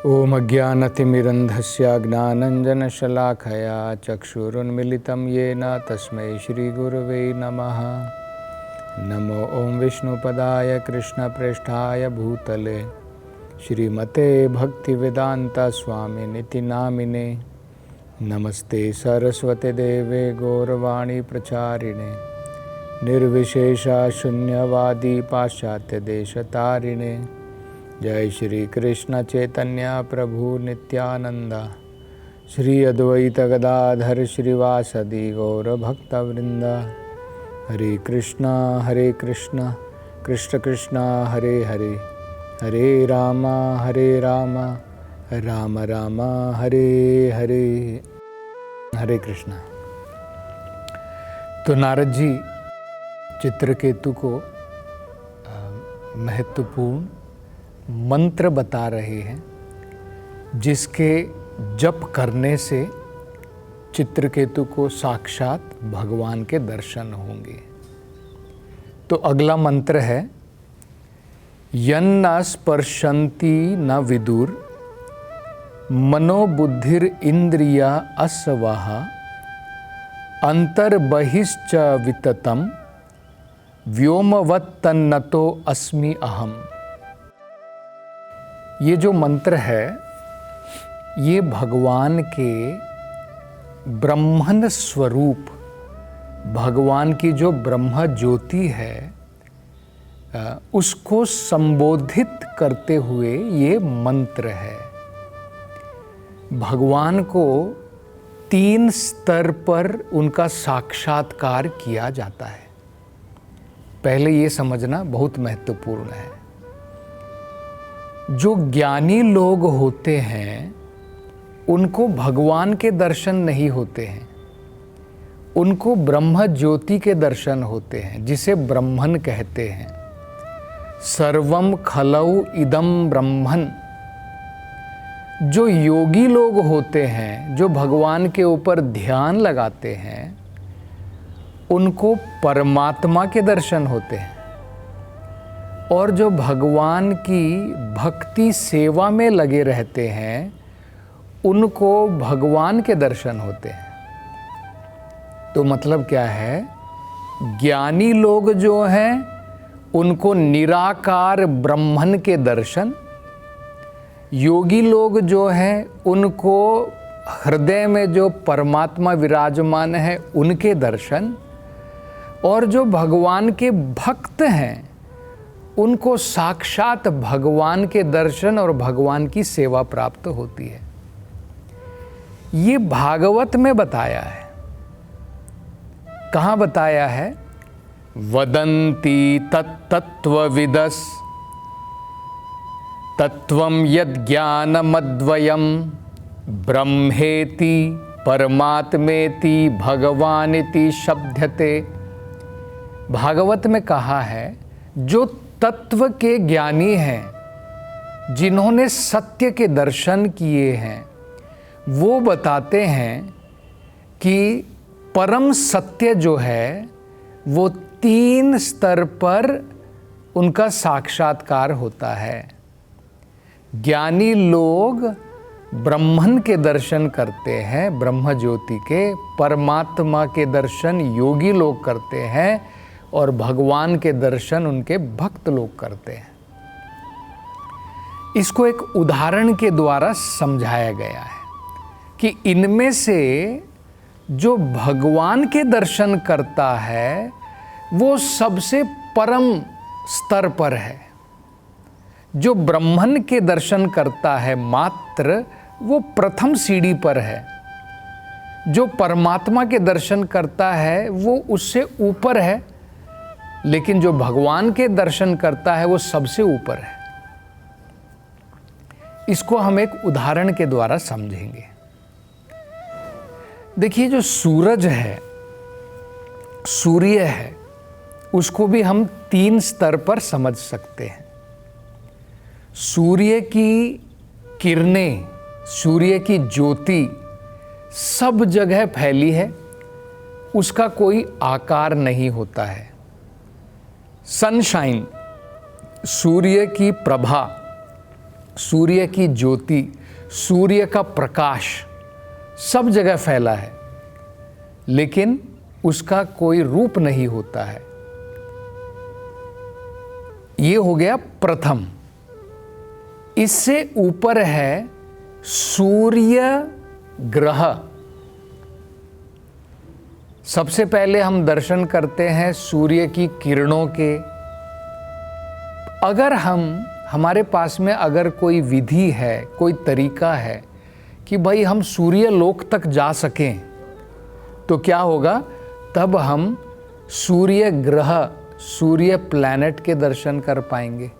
ओम अज्ञानतिमिरन्धस्य ज्ञानञ्जनशलाखया चक्षुरुन्मिलितं येन तस्मै श्रीगुरवे नमः। नमो ओं विष्णुपदाय कृष्णप्रेष्ठाय भूतले श्रीमते भक्तिवेदांता स्वामिनिति नामिने। नमस्ते सरस्वती देवे गौरवाणी प्रचारिणे निर्विशेषा शून्यवादी पाश्चात्य देशतारिणे। जय श्री कृष्ण चैतन्य प्रभु नित्यानंदा श्री अद्वैत गदाधर श्रीवासदि गौर भक्तवृंद। हरे कृष्णा कृष्ण कृष्ण हरे हरे, हरे राम राम राम हरे हरे। हरे कृष्णा। तो नारद जी चित्रकेतु को महत्वपूर्ण मंत्र बता रहे हैं जिसके जप करने से चित्रकेतु को साक्षात भगवान के दर्शन होंगे। तो अगला मंत्र है यन्न स्पर्शन्ति न विदुर मनोबुद्धिर इंद्रिया अस्वाह अंतर्बहिश्च विततम व्योमवत्तन्नतो अस्मि अहम। ये जो मंत्र है ये भगवान के ब्रह्मन स्वरूप, भगवान की जो ब्रह्म ज्योति है उसको संबोधित करते हुए ये मंत्र है। भगवान को 3 स्तर पर उनका साक्षात्कार किया जाता है। पहले ये समझना बहुत महत्वपूर्ण है। जो ज्ञानी लोग होते हैं उनको भगवान के दर्शन नहीं होते हैं, उनको ब्रह्म ज्योति के दर्शन होते हैं जिसे ब्रह्मन कहते हैं। सर्वम खलौ इदम ब्रह्मन। जो योगी लोग होते हैं, जो भगवान के ऊपर ध्यान लगाते हैं, उनको परमात्मा के दर्शन होते हैं। और जो भगवान की भक्ति सेवा में लगे रहते हैं उनको भगवान के दर्शन होते हैं। तो मतलब क्या है, ज्ञानी लोग जो हैं उनको निराकार ब्रह्मन के दर्शन, योगी लोग जो हैं उनको हृदय में जो परमात्मा विराजमान है उनके दर्शन, और जो भगवान के भक्त हैं उनको साक्षात भगवान के दर्शन और भगवान की सेवा प्राप्त होती है। ये भागवत में बताया है। कहाँ बताया है? वदन्ति तत्तत्त्वविदस् तत्त्वं यद्ज्ञानमद्वयम् ब्रह्मेति परमात्मेति भगवानिति शब्दते। भागवत में कहा है जो तत्व के ज्ञानी हैं, जिन्होंने सत्य के दर्शन किए हैं, वो बताते हैं कि परम सत्य जो है वो 3 स्तर पर उनका साक्षात्कार होता है। ज्ञानी लोग ब्रह्मन के दर्शन करते हैं, ब्रह्म ज्योति के। परमात्मा के दर्शन योगी लोग करते हैं और भगवान के दर्शन उनके भक्त लोग करते हैं। इसको एक उदाहरण के द्वारा समझाया गया है कि इनमें से जो भगवान के दर्शन करता है वो सबसे परम स्तर पर है। जो ब्रह्मन के दर्शन करता है मात्र वो प्रथम सीढ़ी पर है। जो परमात्मा के दर्शन करता है वो उससे ऊपर है, लेकिन जो भगवान के दर्शन करता है वो सबसे ऊपर है। इसको हम एक उदाहरण के द्वारा समझेंगे। देखिए, जो सूरज है, सूर्य है, उसको भी हम 3 स्तर पर समझ सकते हैं। सूर्य की किरणें, सूर्य की ज्योति सब जगह फैली है, उसका कोई आकार नहीं होता है। सनशाइन, सूर्य की प्रभा सूर्य की ज्योति, सूर्य का प्रकाश सब जगह फैला है, लेकिन उसका कोई रूप नहीं होता है। ये हो गया प्रथम। इससे ऊपर है सूर्य ग्रह। सबसे पहले हम दर्शन करते हैं सूर्य की किरणों के। अगर हमारे पास में अगर कोई विधि है, कोई तरीका है कि भाई हम सूर्य लोक तक जा सकें, तो क्या होगा? तब हम सूर्य ग्रह, सूर्य प्लैनेट के दर्शन कर पाएंगे।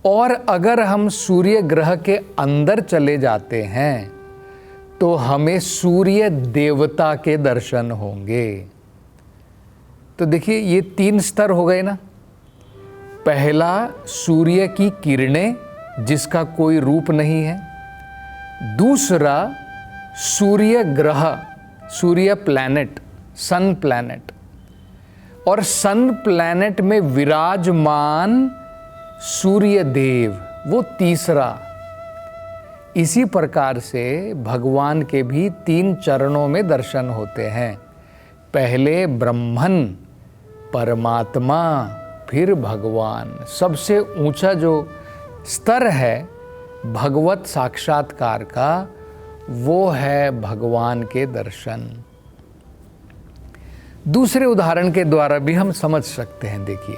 और अगर हम सूर्य ग्रह के अंदर चले जाते हैं तो हमें सूर्य देवता के दर्शन होंगे। तो देखिए, ये 3 स्तर हो गए ना। पहला सूर्य की किरणें जिसका कोई रूप नहीं है। दूसरा सूर्य ग्रह, सूर्य प्लैनेट, सन प्लैनेट। और सन प्लैनेट में विराजमान सूर्य देव, वो तीसरा। इसी प्रकार से भगवान के भी 3 चरणों में दर्शन होते हैं। पहले ब्रह्मन, परमात्मा, फिर भगवान। सबसे ऊंचा जो स्तर है भगवत साक्षात्कार का, वो है भगवान के दर्शन। दूसरे उदाहरण के द्वारा भी हम समझ सकते हैं। देखिए,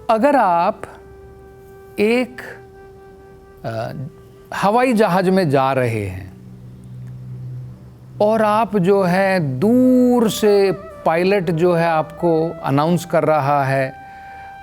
अगर आप एक हवाई जहाज में जा रहे हैं और आप जो है दूर से पायलट जो है आपको अनाउंस कर रहा है,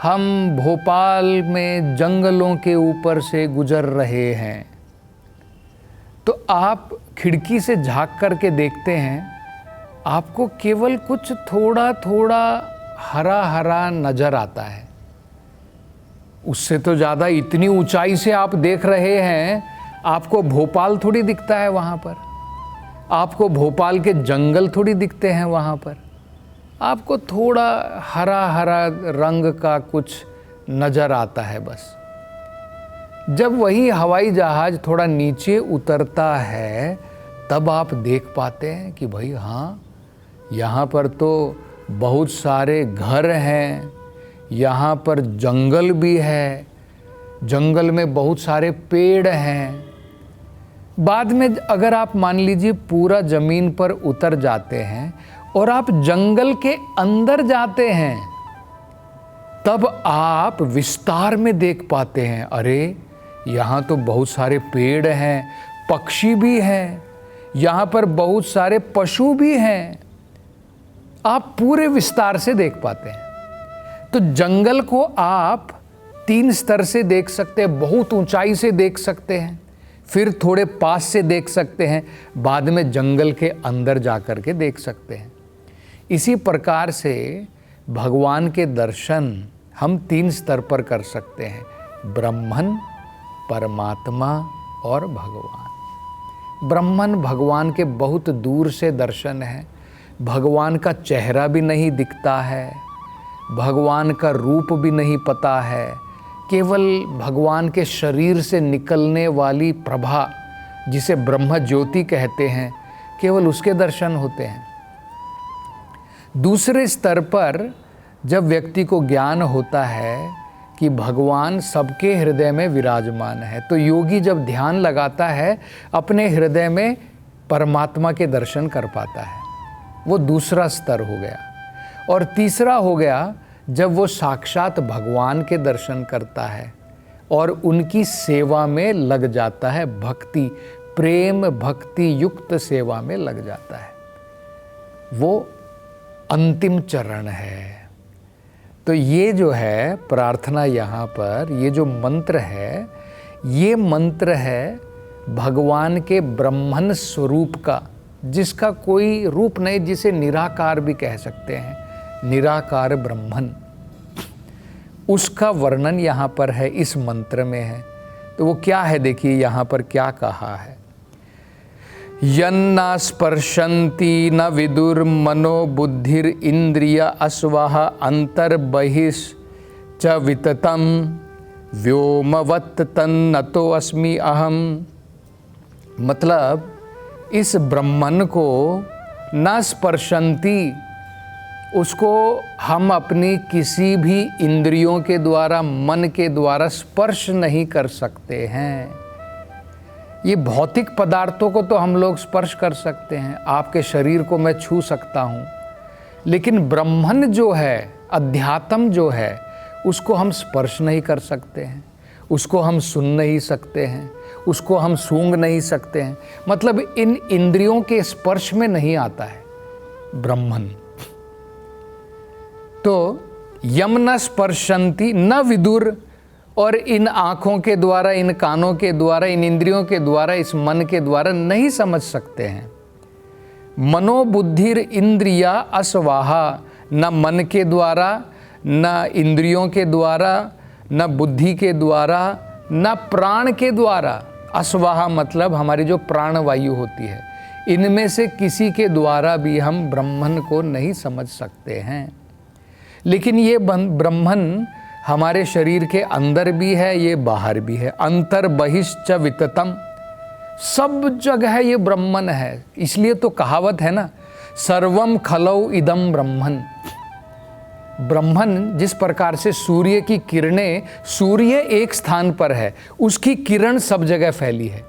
हम भोपाल में जंगलों के ऊपर से गुजर रहे हैं, तो आप खिड़की से झांक करके देखते हैं, आपको केवल कुछ थोड़ा थोड़ा हरा हरा नजर आता है। उससे तो ज़्यादा इतनी ऊंचाई से आप देख रहे हैं, आपको भोपाल थोड़ी दिखता है वहाँ पर, आपको भोपाल के जंगल थोड़ी दिखते हैं वहाँ पर। आपको थोड़ा हरा हरा रंग का कुछ नज़र आता है बस। जब वही हवाई जहाज़ थोड़ा नीचे उतरता है, तब आप देख पाते हैं कि भाई हाँ, यहाँ पर तो बहुत सारे घर हैं, यहाँ पर जंगल भी है, जंगल में बहुत सारे पेड़ हैं। बाद में अगर आप मान लीजिए पूरा ज़मीन पर उतर जाते हैं और आप जंगल के अंदर जाते हैं, तब आप विस्तार में देख पाते हैं, अरे यहाँ तो बहुत सारे पेड़ हैं, पक्षी भी हैं, यहाँ पर बहुत सारे पशु भी हैं। आप पूरे विस्तार से देख पाते हैं। तो जंगल को आप 3 स्तर से देख सकते हैं। बहुत ऊंचाई से देख सकते हैं, फिर थोड़े पास से देख सकते हैं, बाद में जंगल के अंदर जा कर के देख सकते हैं। इसी प्रकार से भगवान के दर्शन हम 3 स्तर पर कर सकते हैं, ब्रह्मन, परमात्मा और भगवान। ब्रह्मन भगवान के बहुत दूर से दर्शन है, भगवान का चेहरा भी नहीं दिखता है, भगवान का रूप भी नहीं पता है, केवल भगवान के शरीर से निकलने वाली प्रभा, जिसे ब्रह्म ज्योति कहते हैं, केवल उसके दर्शन होते हैं। दूसरे स्तर पर जब व्यक्ति को ज्ञान होता है कि भगवान सबके हृदय में विराजमान है, तो योगी जब ध्यान लगाता है, अपने हृदय में परमात्मा के दर्शन कर पाता है। वो दूसरा स्तर हो गया। और तीसरा हो गया जब वो साक्षात भगवान के दर्शन करता है और उनकी सेवा में लग जाता है, भक्ति, प्रेम भक्ति युक्त सेवा में लग जाता है। वो अंतिम चरण है। तो ये जो है प्रार्थना, यहाँ पर ये जो मंत्र है, ये मंत्र है भगवान के ब्रह्मन स्वरूप का, जिसका कोई रूप नहीं, जिसे निराकार भी कह सकते हैं, निराकार ब्रह्मन। उसका वर्णन यहाँ पर है, इस मंत्र में है। तो वो क्या है, देखिए यहाँ पर क्या कहा है। यन्ना स्पर्शन्ति न विदुर मनो बुद्धिर इंद्रिय अस्वः अंतर्बहिश्च विततम व्योमवत् तन्नतो अस्मि अहम, मतलब इस ब्रह्मन को न स्पर्शन्ति, उसको हम अपनी किसी भी इंद्रियों के द्वारा, मन के द्वारा स्पर्श नहीं कर सकते हैं। ये भौतिक पदार्थों को तो हम लोग स्पर्श कर सकते हैं, आपके शरीर को मैं छू सकता हूँ, लेकिन ब्रह्मन जो है, अध्यात्म जो है, उसको हम स्पर्श नहीं कर सकते हैं, उसको हम सुन नहीं सकते हैं, उसको हम सूंघ नहीं सकते हैं, मतलब इन इंद्रियों के स्पर्श में नहीं आता है ब्रह्मन। तो यम न स्पर्शन्ति न विदुर, और इन आँखों के द्वारा, इन कानों के द्वारा, इन इंद्रियों के द्वारा, इस मन के द्वारा नहीं समझ सकते हैं। मनोबुद्धिर इंद्रिया अस्वाहा, न मन के द्वारा, न इंद्रियों के द्वारा, न बुद्धि के द्वारा, न प्राण के द्वारा। अस्वाहा मतलब हमारी जो प्राण वायु होती है, इनमें से किसी के द्वारा भी हम ब्रह्मन को नहीं समझ सकते हैं। लेकिन ये ब्रह्मन हमारे शरीर के अंदर भी है, ये बाहर भी है। अंतर बहिश्च विततम, सब जगह ये ब्रह्मन है। इसलिए तो कहावत है ना, सर्वम खलौ इदम ब्रह्मन। ब्रह्मन जिस प्रकार से सूर्य की किरणें, सूर्य एक स्थान पर है, उसकी किरण सब जगह फैली है।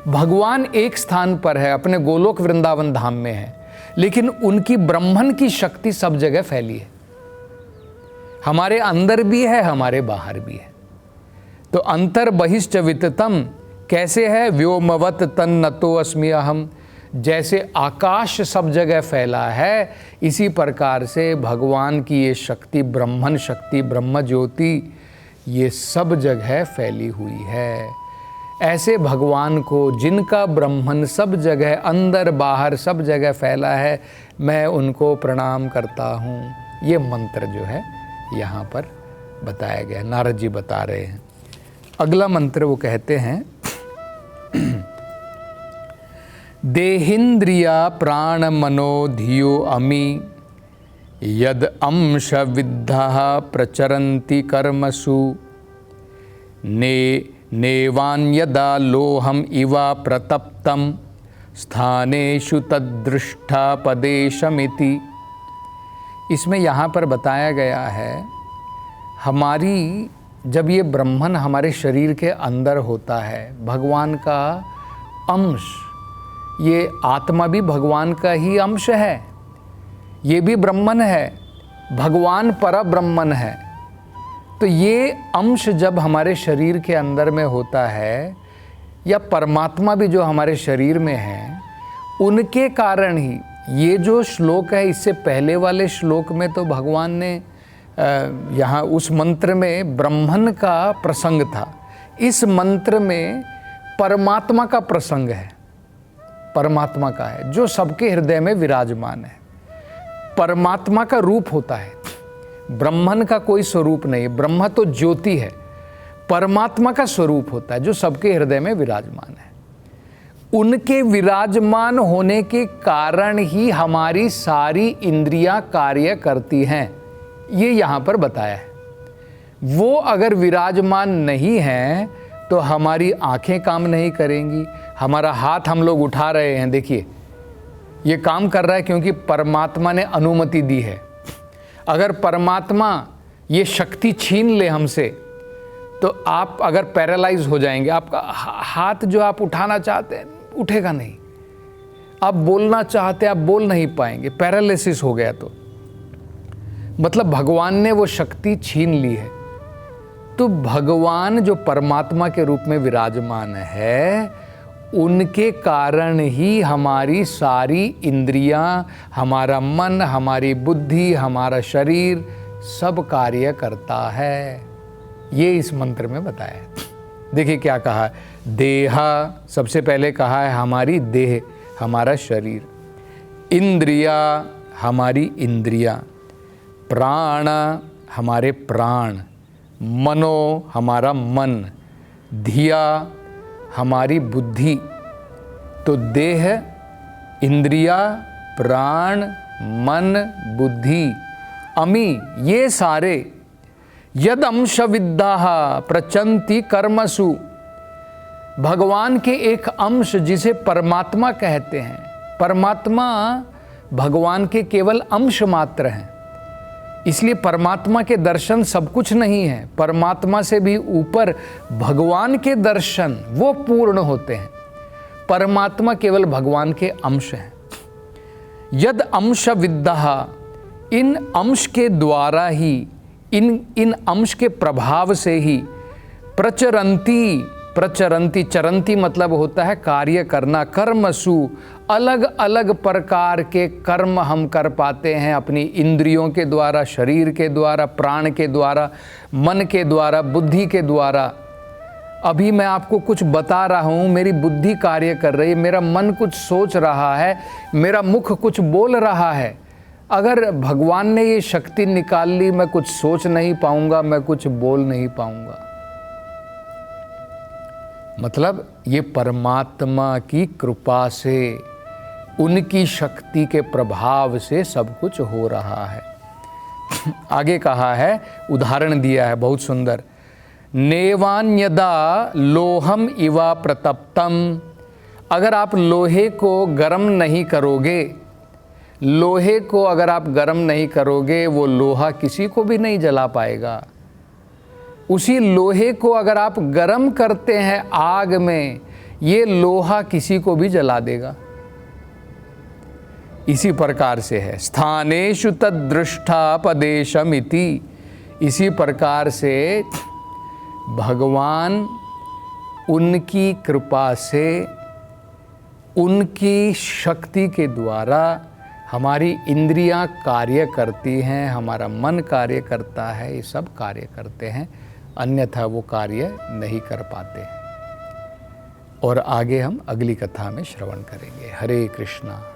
भगवान एक स्थान पर है, अपने गोलोक वृंदावन धाम में है, लेकिन उनकी ब्रह्मन की शक्ति सब जगह फैली है। हमारे अंदर भी है, हमारे बाहर भी है। तो अंतर बहिश्च विततम कैसे है? व्योमवत तन्नतो अस्मि अहम, जैसे आकाश सब जगह फैला है, इसी प्रकार से भगवान की ये शक्ति, ब्रह्मन शक्ति, ब्रह्म ज्योति, ये सब जगह फैली हुई है। ऐसे भगवान को, जिनका ब्रह्मन सब जगह, अंदर बाहर सब जगह फैला है, मैं उनको प्रणाम करता हूँ। ये मंत्र जो है यहाँ पर बताया गया, नारद जी बता रहे हैं। अगला मंत्र वो कहते हैं, देहिंद्रिया प्राण मनो धियो अमी, यद अंश विद्धः प्रचरन्ति कर्मसु, नेवान्यदा लोहम इवा प्रतप्तम, स्थानेषु तद्दृष्टा पदेशमिति। इसमें यहाँ पर बताया गया है, हमारी जब ये ब्रह्मन हमारे शरीर के अंदर होता है, भगवान का अंश, ये आत्मा भी भगवान का ही अंश है, ये भी ब्रह्मन है, भगवान पर ब्रह्मन है। तो ये अंश जब हमारे शरीर के अंदर में होता है, या परमात्मा भी जो हमारे शरीर में है, उनके कारण ही ये जो श्लोक है, इससे पहले वाले श्लोक में तो भगवान ने यहाँ उस मंत्र में ब्रह्मन का प्रसंग था, इस मंत्र में परमात्मा का प्रसंग है, परमात्मा का है, जो सबके हृदय में विराजमान है। परमात्मा का रूप होता है, ब्रह्मन का कोई स्वरूप नहीं। ब्रह्म तो ज्योति है, परमात्मा का स्वरूप होता है, जो सबके हृदय में विराजमान है। उनके विराजमान होने के कारण ही हमारी सारी इंद्रियां कार्य करती हैं, ये यहाँ पर बताया है। वो अगर विराजमान नहीं है तो हमारी आंखें काम नहीं करेंगी, हमारा हाथ हम लोग उठा रहे हैं, देखिए ये काम कर रहा है क्योंकि परमात्मा ने अनुमति दी है। अगर परमात्मा ये शक्ति छीन ले हमसे, तो आप अगर पैरालाइज हो जाएंगे, आपका हाथ जो आप उठाना चाहते हैं उठेगा नहीं, आप बोलना चाहते आप बोल नहीं पाएंगे, पैरालिसिस हो गया। तो मतलब भगवान ने वो शक्ति छीन ली है। तो भगवान जो परमात्मा के रूप में विराजमान है, उनके कारण ही हमारी सारी इंद्रियां, हमारा मन, हमारी बुद्धि, हमारा शरीर सब कार्य करता है। ये इस मंत्र में बताया है। देखिए क्या कहा, देहा सबसे पहले कहा है, हमारी देह, हमारा शरीर, इंद्रिया हमारी इंद्रियां, प्राण हमारे प्राण, मनो हमारा मन, धिया हमारी बुद्धि। तो देह, इंद्रिया, प्राण, मन, बुद्धि, अमी, ये सारे यद अंश विद्याः प्रचंति कर्मसु, भगवान के एक अंश जिसे परमात्मा कहते हैं, परमात्मा भगवान के केवल अंश मात्र हैं, इसलिए परमात्मा के दर्शन सब कुछ नहीं है। परमात्मा से भी ऊपर भगवान के दर्शन वो पूर्ण होते हैं। परमात्मा केवल भगवान के अंश हैं। यद अंश विद्या, इन अंश के द्वारा ही, इन अंश के प्रभाव से ही प्रचरंती, चरंती मतलब होता है कार्य करना, कर्मसु, अलग अलग प्रकार के कर्म हम कर पाते हैं अपनी इंद्रियों के द्वारा, शरीर के द्वारा, प्राण के द्वारा, मन के द्वारा, बुद्धि के द्वारा। अभी मैं आपको कुछ बता रहा हूँ, मेरी बुद्धि कार्य कर रही है, मेरा मन कुछ सोच रहा है, मेरा मुख कुछ बोल रहा है। अगर भगवान ने ये शक्ति निकाल ली, मैं कुछ सोच नहीं पाऊंगा, मैं कुछ बोल नहीं पाऊंगा। मतलब ये परमात्मा की कृपा से, उनकी शक्ति के प्रभाव से सब कुछ हो रहा है। आगे कहा है, उदाहरण दिया है बहुत सुंदर। नेवान्यदा लोहम इवा प्रतप्तम, अगर आप लोहे को गर्म नहीं करोगे, लोहे को अगर आप गर्म नहीं करोगे, वो लोहा किसी को भी नहीं जला पाएगा। उसी लोहे को अगर आप गर्म करते हैं आग में, ये लोहा किसी को भी जला देगा। इसी प्रकार से है स्थानेषु तद्दृष्टापदेशमिति, इसी प्रकार से भगवान उनकी कृपा से, उनकी शक्ति के द्वारा हमारी इंद्रियां कार्य करती हैं, हमारा मन कार्य करता है, ये सब कार्य करते हैं, अन्यथा वो कार्य नहीं कर पाते हैं। और आगे हम अगली कथा में श्रवण करेंगे। हरे कृष्णा।